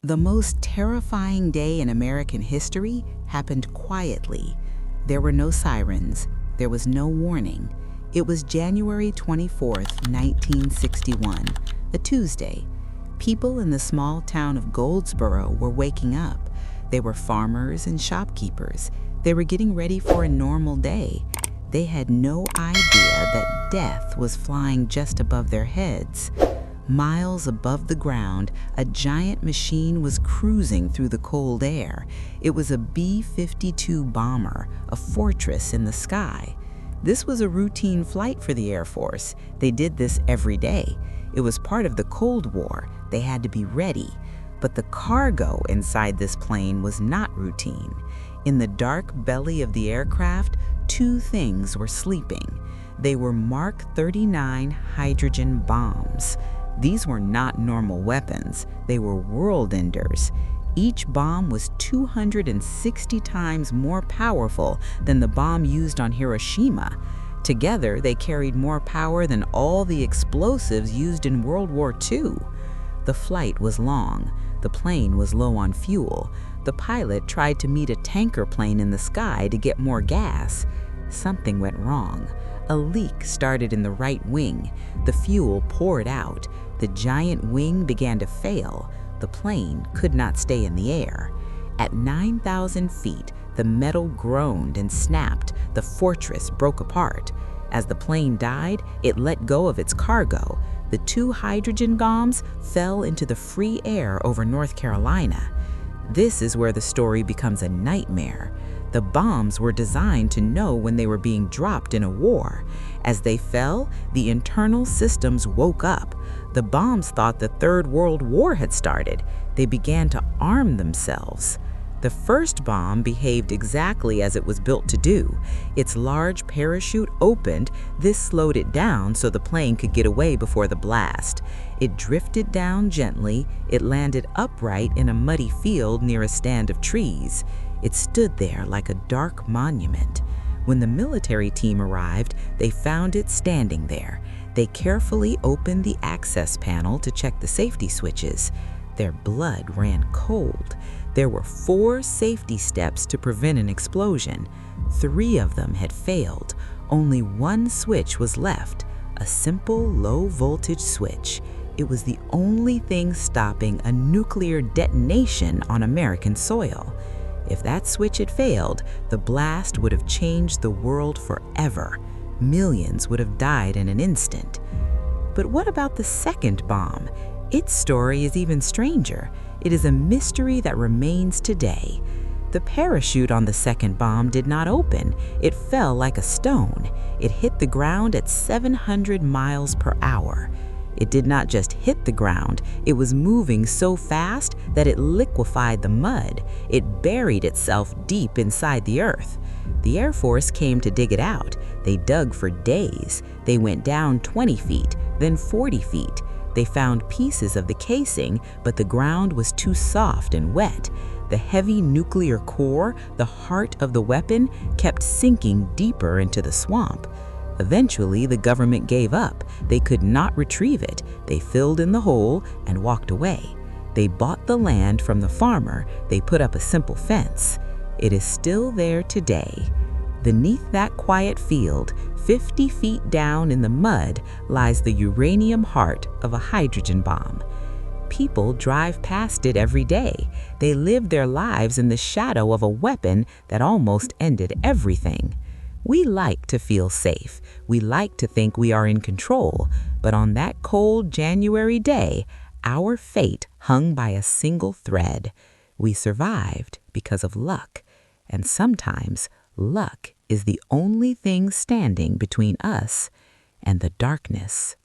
The most terrifying day in American history happened quietly. There were no sirens. There was no warning. It was January 24th, 1961, a Tuesday. People in the small town of Goldsboro were waking up. They were farmers and shopkeepers. They were getting ready for a normal day. They had no idea that death was flying just above their heads. Miles above the ground, a giant machine was cruising through the cold air. It was a B-52 bomber, a fortress in the sky. This was a routine flight for the Air Force. They did this every day. It was part of the Cold War. They had to be ready. But the cargo inside this plane was not routine. In the dark belly of the aircraft, two things were sleeping. They were Mark 39 hydrogen bombs. These were not normal weapons. They were world enders. Each bomb was 260 times more powerful than the bomb used on Hiroshima. Together, they carried more power than all the explosives used in World War II. The flight was long. The plane was low on fuel. The pilot tried to meet a tanker plane in the sky to get more gas. Something went wrong. A leak started in the right wing. The fuel poured out. The giant wing began to fail. The plane could not stay in the air. At 9,000 feet, the metal groaned and snapped. The fortress broke apart. As the plane died, it let go of its cargo. The two hydrogen bombs fell into the free air over North Carolina. This is where the story becomes a nightmare. The bombs were designed to know when they were being dropped in a war. As they fell, the internal systems woke up. The bombs thought the Third World War had started. They began to arm themselves. The first bomb behaved exactly as it was built to do. Its large parachute opened. This slowed it down so the plane could get away before the blast. It drifted down gently. It landed upright in a muddy field near a stand of trees. It stood there like a dark monument. When the military team arrived, they found it standing there. They carefully opened the access panel to check the safety switches. Their blood ran cold. There were 4 safety steps to prevent an explosion. 3 of them had failed. Only one switch was left, a simple low-voltage switch. It was the only thing stopping a nuclear detonation on American soil. If that switch had failed, the blast would have changed the world forever. Millions would have died in an instant. But what about the second bomb? Its story is even stranger. It is a mystery that remains today. The parachute on the second bomb did not open. It fell like a stone. It hit the ground at 700 miles per hour. It did not just hit the ground, it was moving so fast that it liquefied the mud. It buried itself deep inside the earth. The Air Force came to dig it out. They dug for days. They went down 20 feet, then 40 feet. They found pieces of the casing, but the ground was too soft and wet. The heavy nuclear core, the heart of the weapon, kept sinking deeper into the swamp. Eventually, the government gave up. They could not retrieve it. They filled in the hole and walked away. They bought the land from the farmer. They put up a simple fence. It is still there today. Beneath that quiet field, 50 feet down in the mud, lies the uranium heart of a hydrogen bomb. People drive past it every day. They live their lives in the shadow of a weapon that almost ended everything. We like to feel safe. We like to think we are in control. But on that cold January day, our fate hung by a single thread. We survived because of luck. And sometimes luck is the only thing standing between us and the darkness.